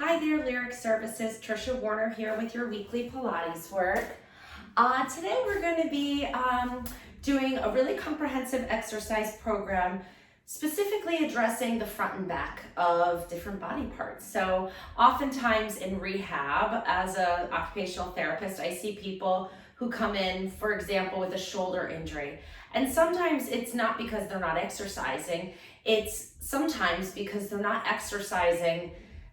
Hi there, Lyric Services. Trisha Warner here with your weekly Pilates work. Today we're going to be doing a really comprehensive exercise program specifically addressing the front and back of different body parts. So oftentimes in rehab, as an occupational therapist, I see people who come in, for example, with a shoulder injury. And sometimes it's not because they're not exercising, it's sometimes because they're not exercising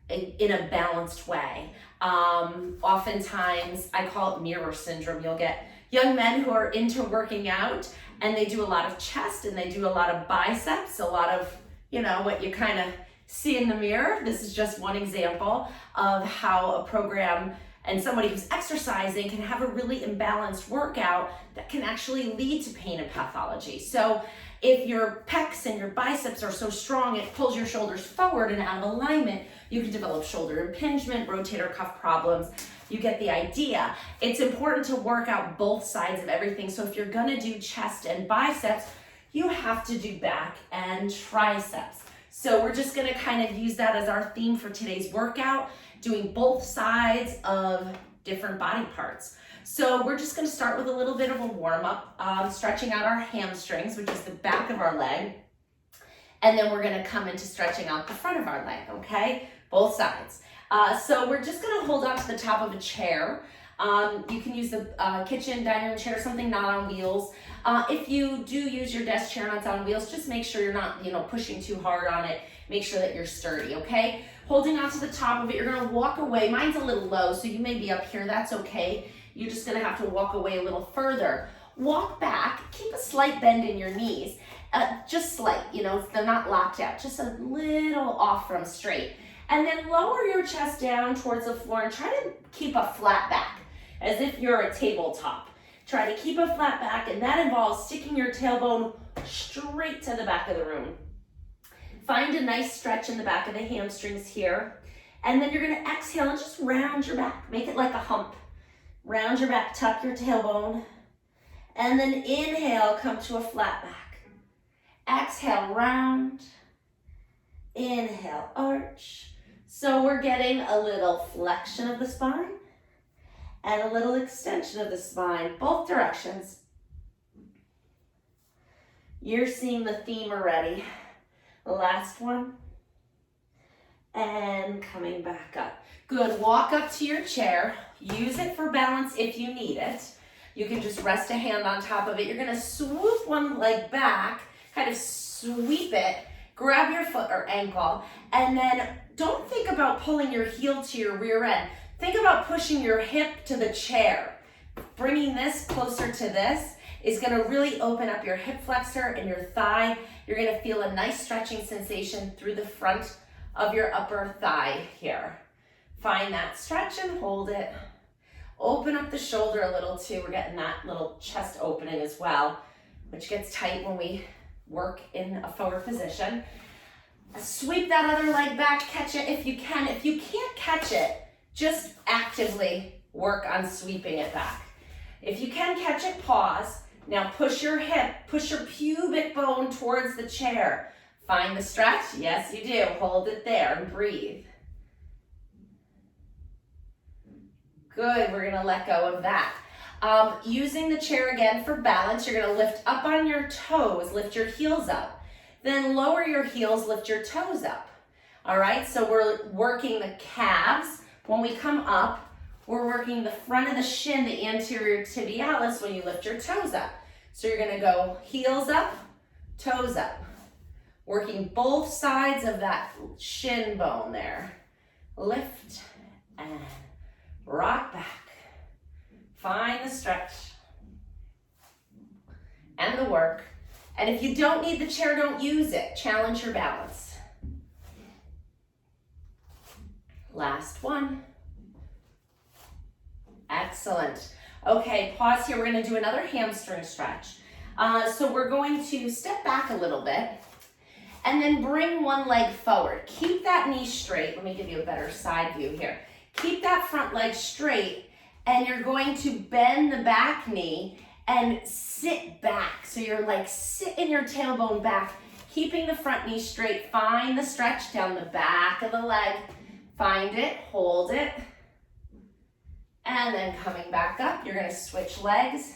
in a balanced way. Oftentimes, I call it mirror syndrome. You'll get young men who are into working out and they do a lot of chest and they do a lot of biceps, a lot of, what you kind of see in the mirror. This is just one example of how a program and somebody who's exercising can have a really imbalanced workout that can actually lead to pain and pathology. So if your pecs and your biceps are so strong, it pulls your shoulders forward and out of alignment, you can develop shoulder impingement, rotator cuff problems. You get the idea. It's important to work out both sides of everything. So if you're gonna do chest and biceps, you have to do back and triceps. So we're just gonna kind of use that as our theme for today's workout, doing both sides of different body parts. So we're just gonna start with a little bit of a warm up, stretching out our hamstrings, which is the back of our leg. And then we're gonna come into stretching out the front of our leg, okay? Both sides. So we're just gonna hold on to the top of a chair. You can use the kitchen, dining room chair, something not on wheels. If you do use your desk chair and it's on wheels, just make sure you're not, pushing too hard on it. Make sure that you're sturdy, okay? Holding on to the top of it, you're gonna walk away. Mine's a little low, so you may be up here, that's okay. You're just gonna have to walk away a little further. Walk back, keep a slight bend in your knees. Just slight, they're not locked out, just a little off from straight. And then lower your chest down towards the floor and try to keep a flat back, as if you're a tabletop. Try to keep a flat back, and that involves sticking your tailbone straight to the back of the room. Find a nice stretch in the back of the hamstrings here. And then you're gonna exhale and just round your back. Make it like a hump. Round your back, tuck your tailbone. And then inhale, come to a flat back. Exhale, round. Inhale, arch. So we're getting a little flexion of the spine and a little extension of the spine, both directions. You're seeing the theme already. Last one. And coming back up. Good, walk up to your chair. Use it for balance if you need it. You can just rest a hand on top of it. You're gonna swoop one leg back, kind of sweep it, grab your foot or ankle, and then don't think about pulling your heel to your rear end. Think about pushing your hip to the chair. Bringing this closer to this is gonna really open up your hip flexor and your thigh. You're gonna feel a nice stretching sensation through the front of your upper thigh here. Find that stretch and hold it. Open up the shoulder a little too. We're getting that little chest opening as well, which gets tight when we work in a forward position. Sweep that other leg back, catch it if you can. If you can't catch it, just actively work on sweeping it back. If you can catch it, pause. Now push your hip, push your pubic bone towards the chair. Find the stretch, yes you do. Hold it there and breathe. Good, we're gonna let go of that. Using the chair again for balance, you're gonna lift up on your toes, lift your heels up. Then lower your heels, lift your toes up. All right, so we're working the calves. When we come up, we're working the front of the shin, the anterior tibialis when you lift your toes up. So you're gonna go heels up, toes up. Working both sides of that shin bone there. Lift and rock back. Find the stretch and the work. And if you don't need the chair, don't use it. Challenge your balance. Last one. Excellent. Okay, pause here. We're going to do another hamstring stretch. So we're going to step back a little bit and then bring one leg forward. Keep that knee straight. Let me give you a better side view here. Keep that front leg straight, and you're going to bend the back knee and sit back. So you're like sitting your tailbone back, keeping the front knee straight. Find the stretch down the back of the leg. Find it, hold it, and then coming back up, you're gonna switch legs.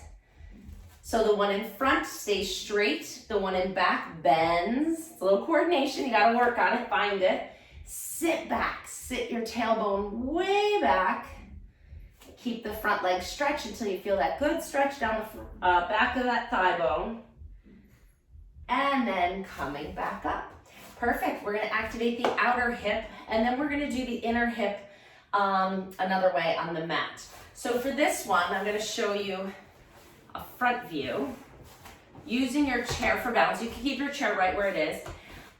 So the one in front stays straight, the one in back bends. It's a little coordination, you gotta work on it, find it. Sit back, sit your tailbone way back. Keep the front leg stretched until you feel that good stretch down the back of that thigh bone. And then coming back up. Perfect, we're gonna activate the outer hip, and then we're gonna do the inner hip another way on the mat. So for this one, I'm gonna show you a front view. Using your chair for balance, you can keep your chair right where it is.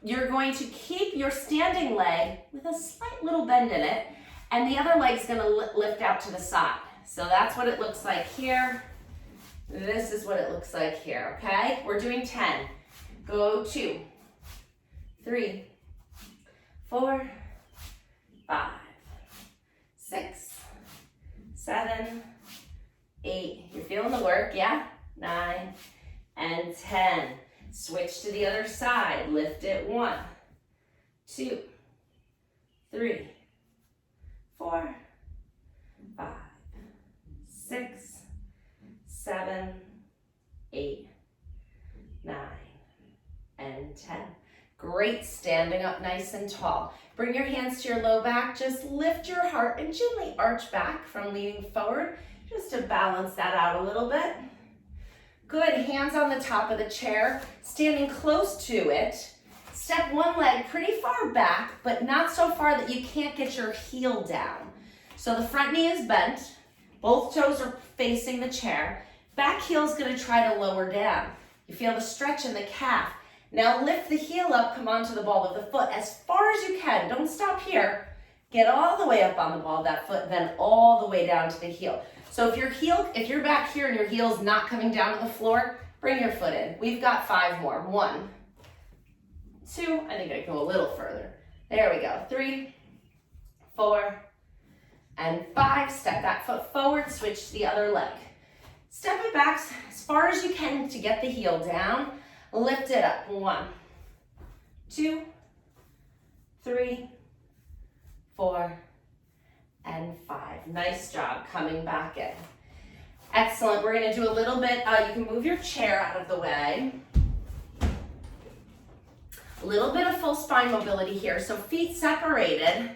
You're going to keep your standing leg with a slight little bend in it, and the other leg's gonna lift out to the side. So that's what it looks like here. This is what it looks like here, okay? We're doing 10. Go 2, 3, 4, 5, 6, 7, 8. You're feeling the work, yeah? 9 and 10. Switch to the other side. Lift it. 1, 2, 3, 4, 5, 6, 7, 8, 9, and 10. Great, standing up nice and tall. Bring your hands to your low back. Just lift your heart and gently arch back from leaning forward, just to balance that out a little bit. Good, hands on the top of the chair, standing close to it. Step one leg pretty far back, but not so far that you can't get your heel down. So the front knee is bent, both toes are facing the chair. Back heel's gonna try to lower down. You feel the stretch in the calf. Now lift the heel up, come onto the ball of the foot as far as you can. Don't stop here. Get all the way up on the ball of that foot, then all the way down to the heel. So if you're back here and your heel's not coming down to the floor, bring your foot in. We've got 5 more. 1, 2, I think I can go a little further. There we go. 3, 4, and 5. Step that foot forward, switch to the other leg. Step it back as far as you can to get the heel down. Lift it up. 1, 2, 3, 4, and 5. Nice job coming back in. Excellent. We're going to do a little bit, you can move your chair out of the way. A little bit of full spine mobility here. So feet separated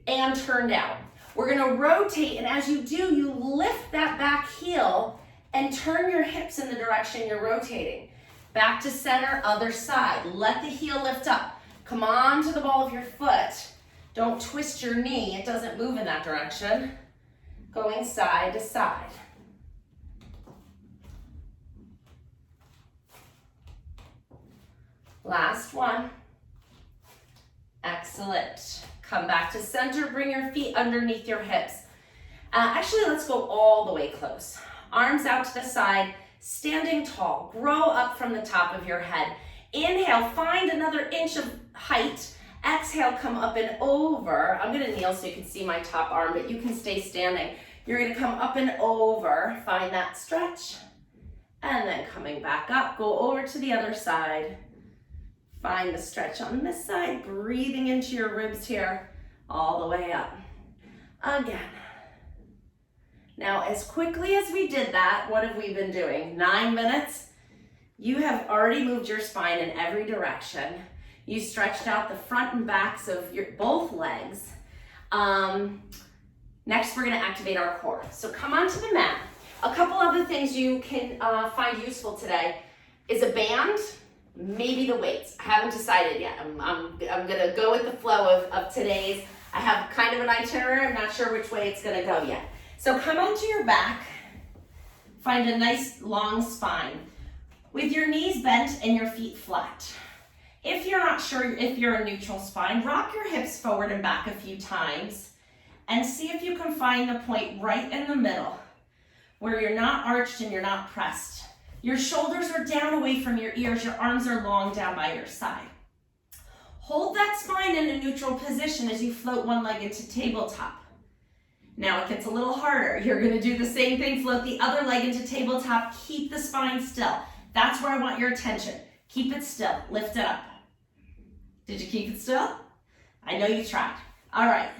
and turned out. We're going to rotate, and as you do, you lift that back heel and turn your hips in the direction you're rotating. Back to center, other side. Let the heel lift up. Come on to the ball of your foot. Don't twist your knee, it doesn't move in that direction. Going side to side. Last one. Excellent. Come back to center, bring your feet underneath your hips. Actually, let's go all the way close. Arms out to the side, standing tall. Grow up from the top of your head. Inhale, find another inch of height. Exhale, come up and over. I'm gonna kneel so you can see my top arm, but you can stay standing. You're gonna come up and over, find that stretch, and then coming back up, go over to the other side. Find the stretch on this side, breathing into your ribs here, all the way up. Again. Now, as quickly as we did that, what have we been doing? 9 minutes. You have already moved your spine in every direction. You stretched out the front and backs of your both legs. Next, we're gonna activate our core. So come onto the mat. A couple other things you can find useful today is a band, maybe the weights. I haven't decided yet. I'm gonna go with the flow of today's. I have kind of an itinerary. I'm not sure which way it's gonna go yet. So come onto your back. Find a nice long spine with your knees bent and your feet flat. If you're not sure if you're a neutral spine, rock your hips forward and back a few times and see if you can find the point right in the middle where you're not arched and you're not pressed. Your shoulders are down away from your ears, your arms are long down by your side. Hold that spine in a neutral position as you float one leg into tabletop. Now it gets a little harder. You're gonna do the same thing, float the other leg into tabletop, keep the spine still. That's where I want your attention. Keep it still, lift it up. Did you keep it still? I know you tried. All right,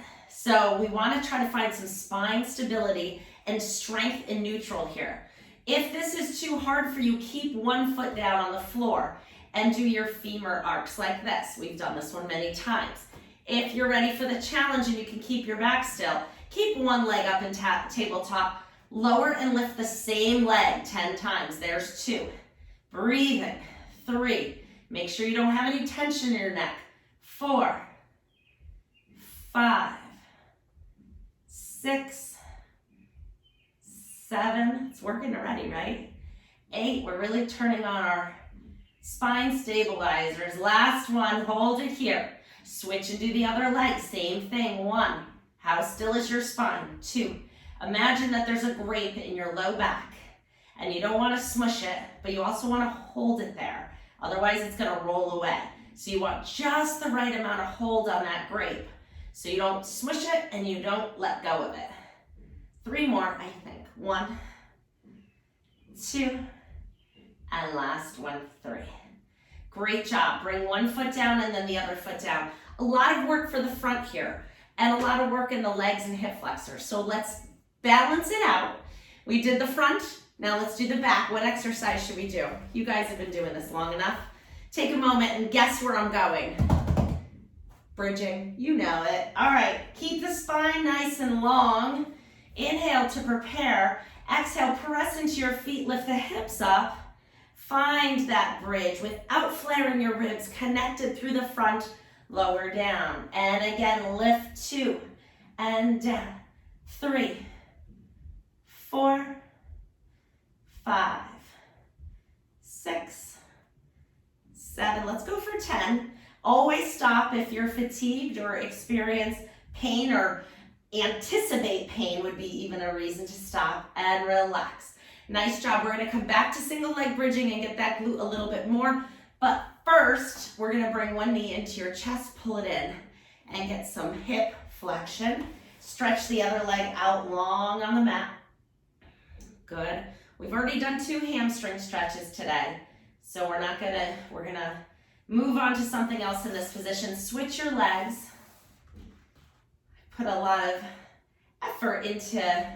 So we want to try to find some spine stability and strength in neutral here. If this is too hard for you, keep one foot down on the floor and do your femur arcs like this. We've done this one many times. If you're ready for the challenge and you can keep your back still, keep one leg up in tabletop, lower and lift the same leg 10 times. There's 2. Breathing. 3. Make sure you don't have any tension in your neck. 4, 5, 6, 7. It's working already, right? 8. We're really turning on our spine stabilizers. Last one. Hold it here. Switch and do the other leg. Same thing. 1. How still is your spine? 2. Imagine that there's a grape in your low back and you don't want to smush it, but you also want to hold it there. Otherwise, it's going to roll away. So you want just the right amount of hold on that grape so you don't smush it and you don't let go of it. 3 more, I think. 1, 2, and last one, 3. Great job. Bring one foot down and then the other foot down. A lot of work for the front here and a lot of work in the legs and hip flexors. So let's balance it out. We did the front. Now let's do the back. What exercise should we do? You guys have been doing this long enough. Take a moment and guess where I'm going. Bridging. You know it. All right. Keep the spine nice and long. Inhale to prepare. Exhale, press into your feet. Lift the hips up. Find that bridge without flaring your ribs, connected through the front, lower down. And again, lift 2 and down. 3, 4, 5, 6, 7. Let's go for 10. Always stop if you're fatigued or experience pain or anticipate pain would be even a reason to stop and relax. Nice job. We're going to come back to single leg bridging and get that glute a little bit more. But first, we're going to bring one knee into your chest, pull it in, and get some hip flexion. Stretch the other leg out long on the mat. Good. We've already done 2 hamstring stretches today. So we're going to move on to something else in this position. Switch your legs. Put a lot of effort into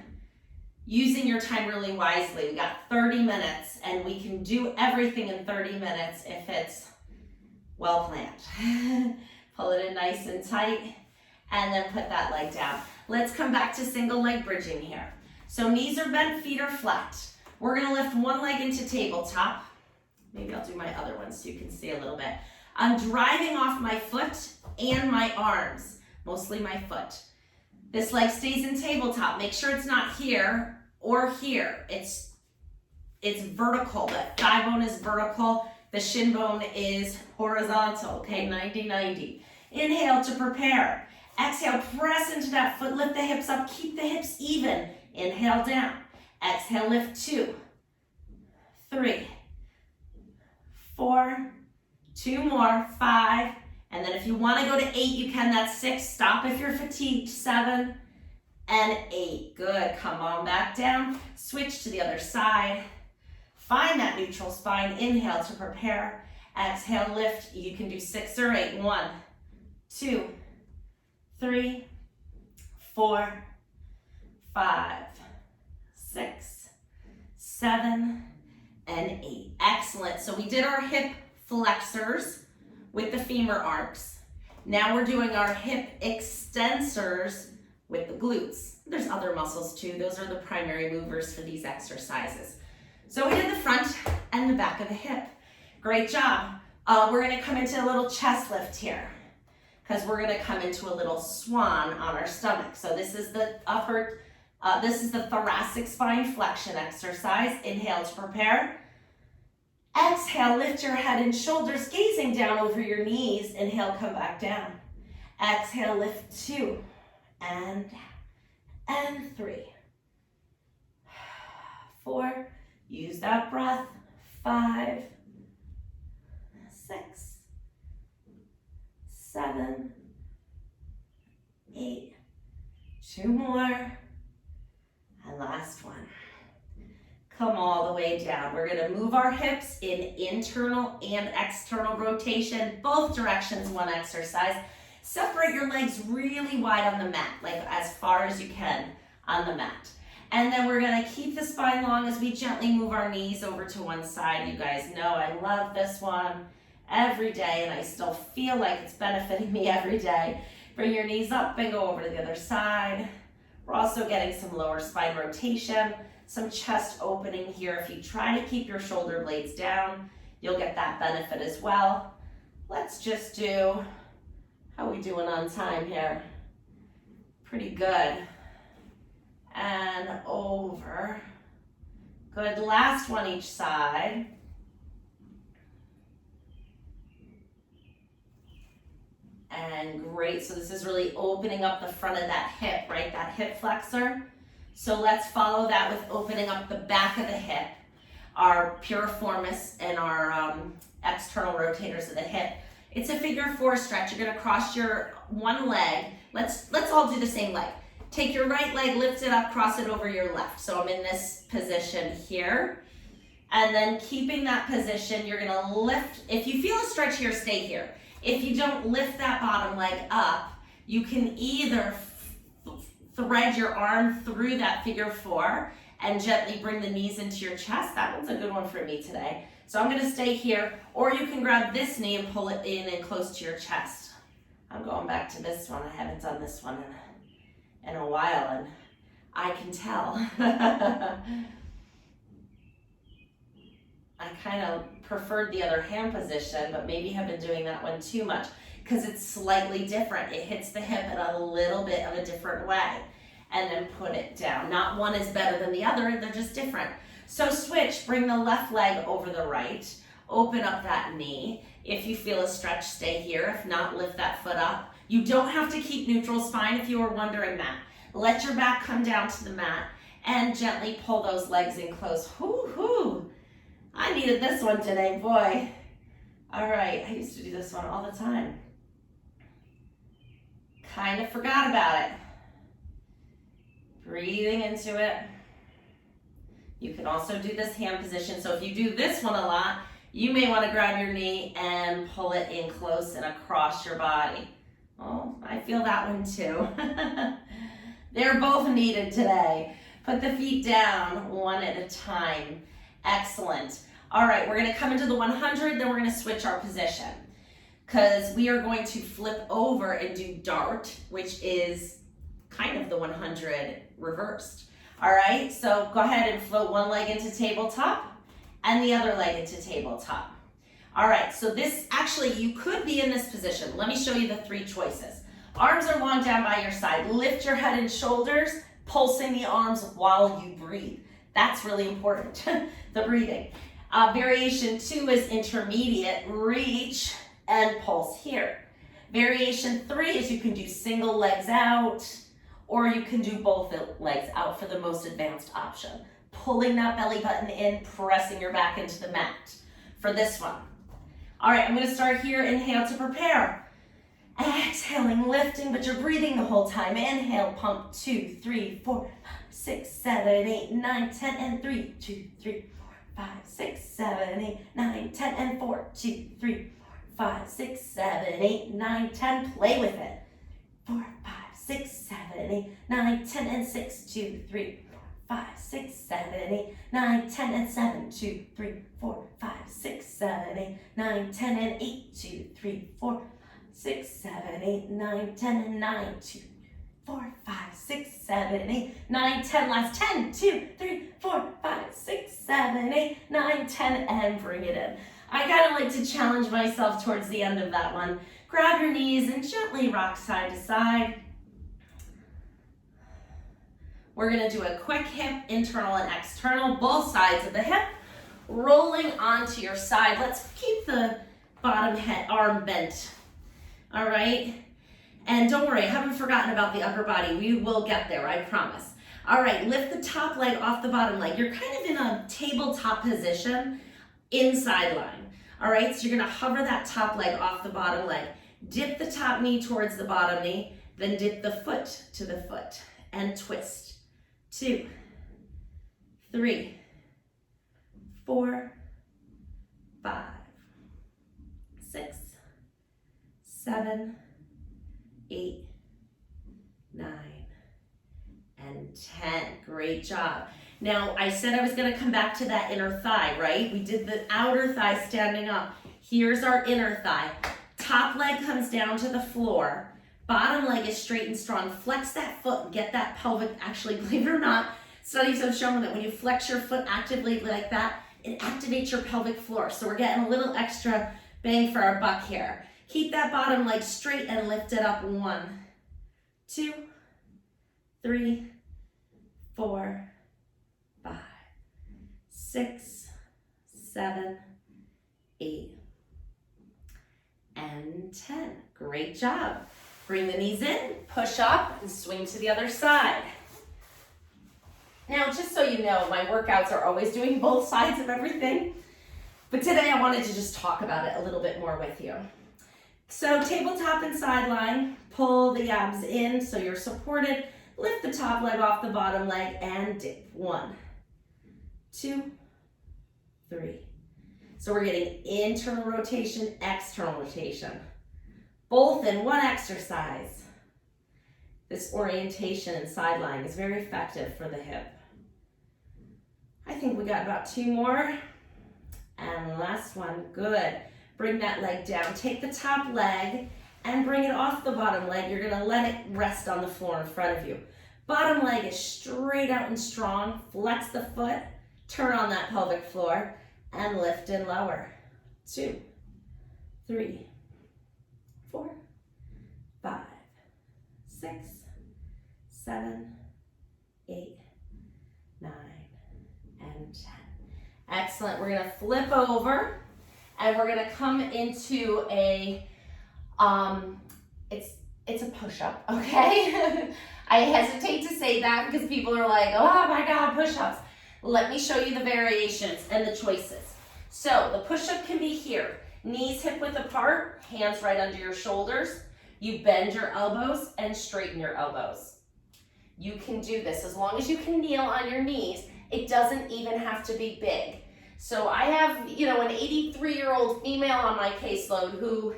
using your time really wisely. We got 30 minutes and we can do everything in 30 minutes if it's well planned. Pull it in nice and tight and then put that leg down. Let's come back to single leg bridging here. So knees are bent, feet are flat. We're gonna lift one leg into tabletop. Maybe I'll do my other one so you can see a little bit. I'm driving off my foot and my arms, mostly my foot. This leg stays in tabletop. Make sure it's not here or here. It's vertical. The thigh bone is vertical. The shin bone is horizontal, okay? 90-90. Inhale to prepare. Exhale, press into that foot. Lift the hips up. Keep the hips even. Inhale down. Exhale, lift 2, 3, 4, 2 more, 5, and then if you want to go to 8, you can. That's 6. Stop if you're fatigued. 7 and 8. Good. Come on back down. Switch to the other side. Find that neutral spine. Inhale to prepare. Exhale, lift. You can do 6 or 8. 1, 2, 3, 4, 5, 6, 7, and 8. Excellent. So we did our hip flexors with the femur arcs. Now we're doing our hip extensors with the glutes. There's other muscles too. Those are the primary movers for these exercises. So we did the front and the back of the hip. Great job. We're going to come into a little chest lift here because we're going to come into a little swan on our stomach. So this is the this is the thoracic spine flexion exercise. Inhale to prepare. Exhale, lift your head and shoulders, gazing down over your knees. Inhale, come back down. Exhale, lift 2 and 3, 4. Use that breath. 5, 6, 7, 8. 2 more. And last one. Come all the way down. We're going to move our hips in internal and external rotation, both directions, one exercise. Separate your legs really wide on the mat, like as far as you can on the mat. And then we're gonna keep the spine long as we gently move our knees over to one side. You guys know I love this one every day, and I still feel like it's benefiting me every day. Bring your knees up and go over to the other side. We're also getting some lower spine rotation, some chest opening here. If you try to keep your shoulder blades down, you'll get that benefit as well. Let's just do, how are we doing on time here? Pretty good. And over. Good, last one each side. And great, so this is really opening up the front of that hip, right? That hip flexor. So let's follow that with opening up the back of the hip, our piriformis and our external rotators of the hip. It's a figure four stretch. You're gonna cross your one leg. Let's all do the same leg. Take your right leg, lift it up, cross it over your left. So I'm in this position here. And then keeping that position, you're gonna lift. If you feel a stretch here, stay here. If you don't lift that bottom leg up, you can either thread your arm through that figure four and gently bring the knees into your chest. That one's a good one for me today. So I'm gonna stay here, or you can grab this knee and pull it in and close to your chest. I'm going back to this one. I haven't done this one in a while, and I can tell. I kind of preferred the other hand position, but maybe have been doing that one too much because it's slightly different. It hits the hip in a little bit of a different way, and then put it down. Not one is better than the other, they're just different. So switch, bring the left leg over the right, open up that knee. If you feel a stretch, stay here. If not, lift that foot up. You don't have to keep neutral spine if you were wondering that. Let your back come down to the mat and gently pull those legs in close. Hoo-hoo. I needed this one today, boy. All right, I used to do this one all the time. Kind of forgot about it. Breathing into it. You can also do this hand position. So if you do this one a lot, you may want to grab your knee and pull it in close and across your body. Oh, I feel that one too. They're both needed today. Put the feet down one at a time. Excellent. All right, we're gonna come into the 100, then we're gonna switch our position because we are going to flip over and do dart, which is kind of the 100 reversed. All right, so go ahead and float one leg into tabletop and the other leg into tabletop. All right, so this, actually, you could be in this position. Let me show you the three choices. Arms are long down by your side. Lift your head and shoulders, pulsing the arms while you breathe. That's really important, the breathing. Variation 2 is intermediate, reach and pulse here. Variation 3 is you can do single legs out, or you can do both legs out for the most advanced option. Pulling that belly button in, pressing your back into the mat for this one. All right, I'm gonna start here. Inhale to prepare. Exhaling, lifting, but you're breathing the whole time. Inhale, pump 2, 3, 4, 6, 7, 8, 9, 10, and 3, 2, 3, 4, 5, 6, 7, 8, 9, 10, and 4, 2, 3, 4, 5, 6, 7, 8, 9, 10. Play with it. 4, 5, 6, 7, 8, 9, 10, and 6, 2, 3, 4, 5, 6, 7, 8, 9, 10, and 7, 2, 3, 4, 5, 6, 7, 8, 9, 10, and 8, 2, 3, 4, 6, 7, 8, 9, 10, and 9, 2, 4, 5, 6, 7, 8, 9, 10. Last 10, 2, 3, 4, 5, 6, 7, 8, 9, 10, and bring it in. I kind of like to challenge myself towards the end of that one. Grab your knees and gently rock side to side. We're gonna do a quick hip, internal and external, both sides of the hip, rolling onto your side. Let's keep the bottom arm bent. All right, and don't worry, I haven't forgotten about the upper body. We will get there, I promise. All right, lift the top leg off the bottom leg. You're kind of in a tabletop position, inside line. All right, so you're gonna hover that top leg off the bottom leg. Dip the top knee towards the bottom knee, then dip the foot to the foot and twist. 2, 3, 4, 5, 6, 7, 8, 9, and 10. Great job. Now, I said I was gonna come back to that inner thigh, right? We did the outer thigh standing up. Here's our inner thigh. Top leg comes down to the floor. Bottom leg is straight and strong. Flex that foot and get that pelvic, actually, believe it or not, studies have shown that when you flex your foot actively like that, it activates your pelvic floor. So we're getting a little extra bang for our buck here. Keep that bottom leg straight and lift it up. 1, 2, 3, 4, 5, 6, 7, 8, and 10. Great job. Bring the knees in, push up, and swing to the other side. Now, just so you know, my workouts are always doing both sides of everything, but today I wanted to just talk about it a little bit more with you. So tabletop and sideline, pull the abs in so you're supported, lift the top leg off the bottom leg, and dip. 1, 2, 3. So we're getting internal rotation, external rotation, both in one exercise. This orientation and sideline is very effective for the hip. I think we got about 2 more. And last one, good. Bring that leg down. Take the top leg and bring it off the bottom leg. You're gonna let it rest on the floor in front of you. Bottom leg is straight out and strong. Flex the foot, turn on that pelvic floor, and lift and lower. 2, 3, 4, 5, 6, 7, 8, 9, and 10. Excellent. We're gonna flip over and we're gonna come into a, it's a push-up, okay? I hesitate to say that because people are like, oh my God, push-ups. Let me show you the variations and the choices. So the push-up can be here. Knees hip-width apart, hands right under your shoulders. You bend your elbows and straighten your elbows. You can do this as long as you can kneel on your knees. It doesn't even have to be big. So I have, an 83-year-old female on my caseload who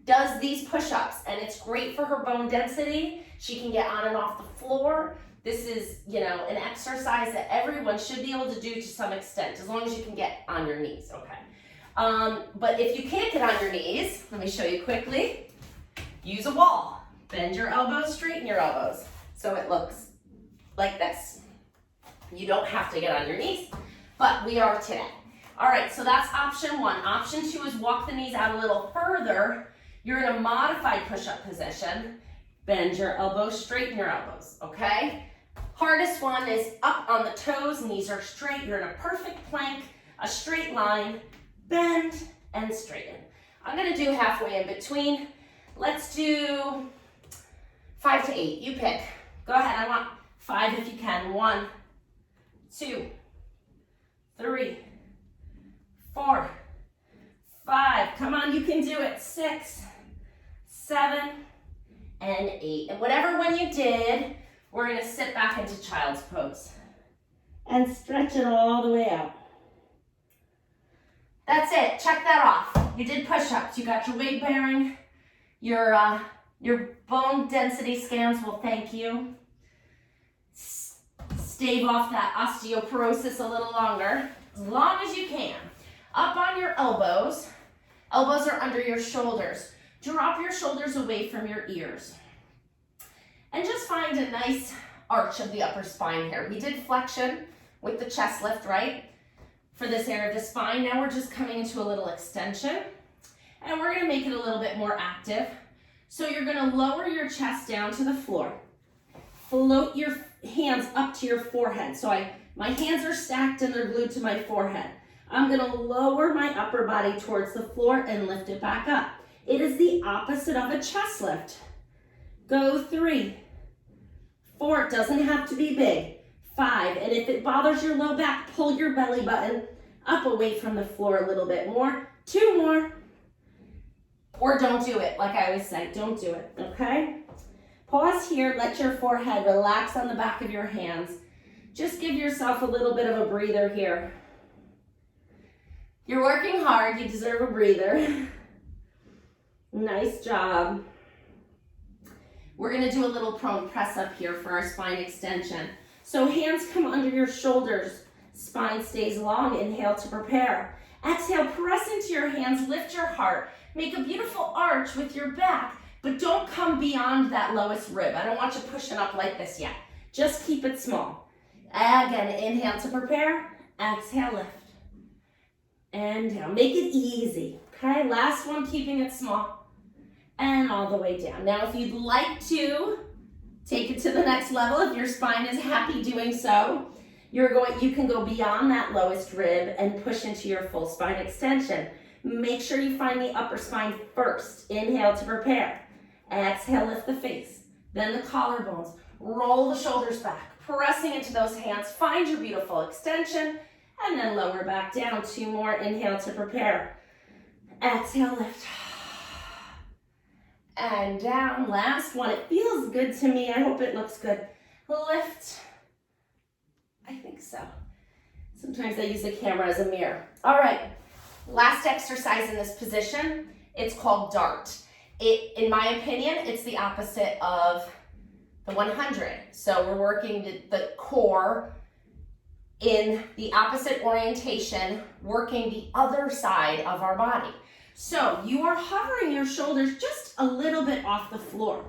does these push-ups, and it's great for her bone density. She can get on and off the floor. This is, an exercise that everyone should be able to do to some extent, as long as you can get on your knees, okay? But if you can't get on your knees, let me show you quickly. Use a wall. Bend your elbows, straighten your elbows. So it looks like this. You don't have to get on your knees, but we are today. All right, so that's option 1. Option 2 is walk the knees out a little further. You're in a modified push-up position. Bend your elbows, straighten your elbows, okay? Hardest one is up on the toes, knees are straight. You're in a perfect plank, a straight line, bend and straighten. I'm gonna do halfway in between. Let's do 5 to 8, you pick. Go ahead, I want 5 if you can. 1, 2, 3, 4, 5. Come on, you can do it. 6, 7, and 8. And whatever one you did, we're gonna sit back into child's pose and stretch it all the way out. That's it, check that off. You did push-ups, you got your weight bearing, your bone density scans will thank you. Stave off that osteoporosis a little longer, as long as you can. Up on your elbows. Elbows are under your shoulders. Drop your shoulders away from your ears. And just find a nice arch of the upper spine here. We did flexion with the chest lift, right? For this area of the spine. Now we're just coming into a little extension. And we're gonna make it a little bit more active. So you're gonna lower your chest down to the floor. Float your hands up to your forehead. So my hands are stacked and they're glued to my forehead. I'm gonna lower my upper body towards the floor and lift it back up. It is the opposite of a chest lift. Go 3, 4, it doesn't have to be big. 5, and if it bothers your low back, pull your belly button up away from the floor a little bit more. 2 more. Or don't do it, like I always say, don't do it, okay? Pause here, let your forehead relax on the back of your hands. Just give yourself a little bit of a breather here. You're working hard, you deserve a breather. Nice job. We're gonna do a little prone press up here for our spine extension. So hands come under your shoulders, spine stays long, inhale to prepare. Exhale, press into your hands, lift your heart. Make a beautiful arch with your back, but don't come beyond that lowest rib. I don't want you pushing up like this yet. Just keep it small. Again, inhale to prepare, exhale, lift. And down, make it easy, okay? Last one, keeping it small. And all the way down. Now, if you'd like to take it to the next level, if your spine is happy doing so, you can go beyond that lowest rib and push into your full spine extension. Make sure you find the upper spine first. Inhale to prepare. Exhale, lift the face. Then the collarbones. Roll the shoulders back, pressing into those hands. Find your beautiful extension, and then lower back down. 2 more. Inhale to prepare. Exhale, lift. And down. Last one. It feels good to me. I hope it looks good. Lift. I think so. Sometimes I use the camera as a mirror. All right. Last exercise in this position. It's called dart. In my opinion, it's the opposite of the 100. So we're working the core in the opposite orientation, working the other side of our body. So you are hovering your shoulders just a little bit off the floor.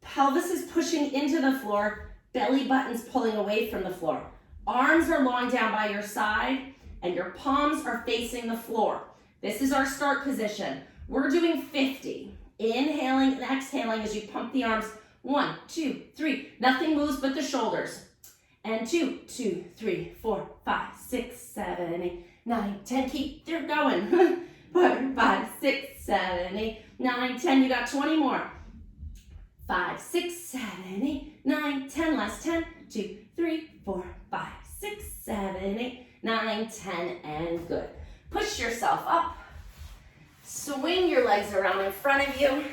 Pelvis is pushing into the floor, belly button's pulling away from the floor. Arms are long down by your side, and your palms are facing the floor. This is our start position. We're doing 50. Inhaling and exhaling as you pump the arms. 1, 2, 3. Nothing moves but the shoulders. And 2, 2, 3, 4, 5, 6, 7, 8, 9, 10. Keep going. 4, 5, 6, 7, 8, 9, 10. You got 20 more. 5, 6, 7, 8, 9, 10. Last 10. 2, 3, 4, 5, 6, 7, 8, 9, 10. And good. Push yourself up. Swing your legs around in front of you.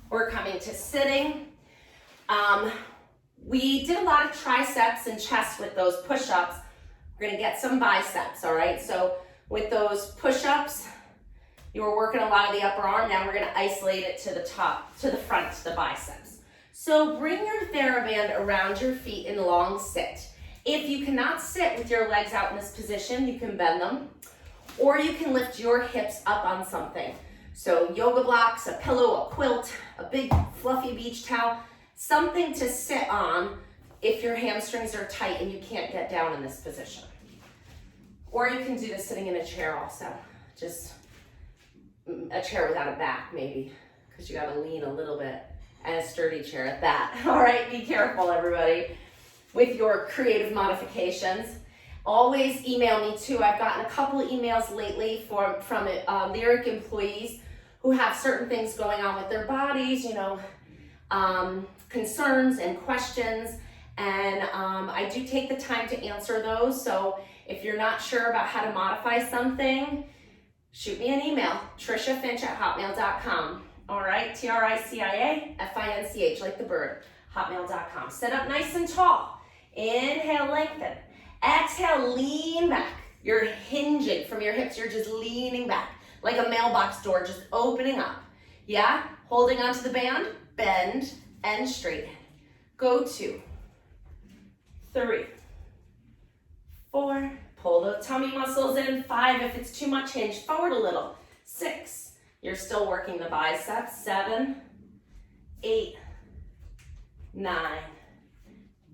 We're coming to sitting. We did a lot of triceps and chest with those push-ups. We're gonna get some biceps, all right? So with those push-ups, you were working a lot of the upper arm. Now we're gonna isolate it to the top, to the front, to the biceps. So bring your TheraBand around your feet in long sit. If you cannot sit with your legs out in this position, you can bend them, or you can lift your hips up on something. So yoga blocks, a pillow, a quilt, a big fluffy beach towel, something to sit on if your hamstrings are tight and you can't get down in this position. Or you can do this sitting in a chair also. Just a chair without a back maybe, because you gotta lean a little bit, and a sturdy chair at that. All right, be careful everybody with your creative modifications. Always email me too. I've gotten a couple of emails lately from Lyric employees who have certain things going on with their bodies, you know, concerns and questions, and I do take the time to answer those. So if you're not sure about how to modify something, shoot me an email, triciafinch@hotmail.com. All right, TRICIAFINCH, like the bird, hotmail.com. Sit up nice and tall. Inhale, lengthen. Exhale, lean back. You're hinging from your hips. You're just leaning back like a mailbox door, just opening up. Yeah? Holding onto the band, bend and straighten. Go 2, 3, 4. Pull the tummy muscles in. 5. If it's too much, hinge forward a little. 6. You're still working the biceps. 7, 8, 9,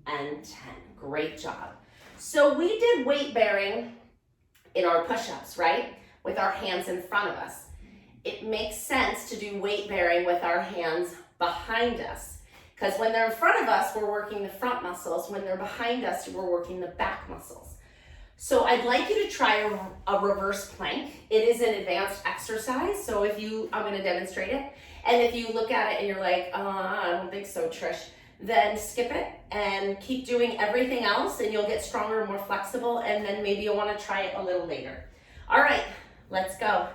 and 10. Great job. So we did weight bearing in our push-ups, right? With our hands in front of us. It makes sense to do weight bearing with our hands behind us, because when they're in front of us, we're working the front muscles. When they're behind us, we're working the back muscles. So I'd like you to try a reverse plank. It is an advanced exercise, so I'm gonna demonstrate it. And if you look at it and you're like, I don't think so, Trish, then skip it and keep doing everything else, and you'll get stronger and more flexible, and then maybe you'll wanna try it a little later. All right, let's go.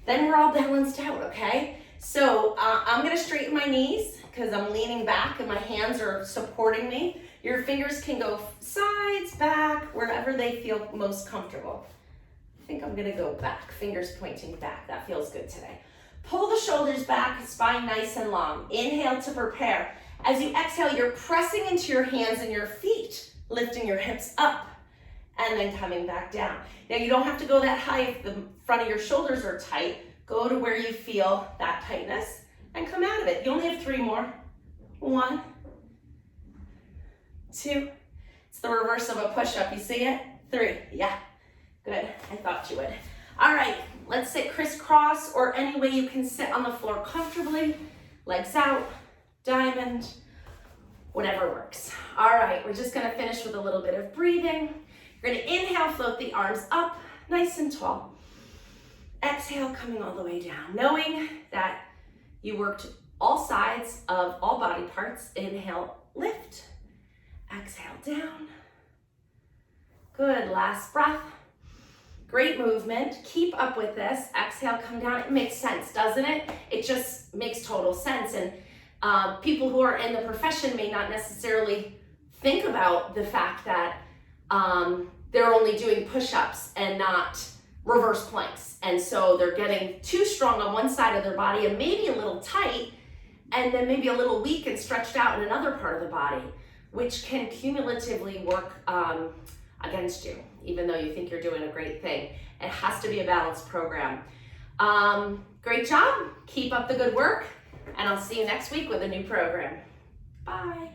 Then we're all balanced out, okay? So I'm gonna straighten my knees because I'm leaning back and my hands are supporting me. Your fingers can go sides, back, wherever they feel most comfortable. I think I'm gonna go back, fingers pointing back. That feels good today. Pull the shoulders back, spine nice and long. Inhale to prepare. As you exhale, you're pressing into your hands and your feet, lifting your hips up, and then coming back down. Now, you don't have to go that high if the front of your shoulders are tight. Go to where you feel that tightness and come out of it. You only have 3 more. 1, 2. It's the reverse of a push-up. You see it? 3. Yeah. Good. I thought you would. All right. Let's sit crisscross or any way you can sit on the floor comfortably. Legs out, diamond, whatever works. All right. We're just going to finish with a little bit of breathing. You're going to inhale, float the arms up, nice and tall. Exhale, coming all the way down. Knowing that you worked all sides of all body parts. Inhale, lift. Exhale, down. Good, last breath. Great movement. Keep up with this. Exhale, come down. It makes sense, doesn't it? It just makes total sense. And people who are in the profession may not necessarily think about the fact that they're only doing push-ups and not reverse planks. And so they're getting too strong on one side of their body and maybe a little tight, and then maybe a little weak and stretched out in another part of the body, which can cumulatively work against you, even though you think you're doing a great thing. It has to be a balanced program. Great job. Keep up the good work, and I'll see you next week with a new program. Bye.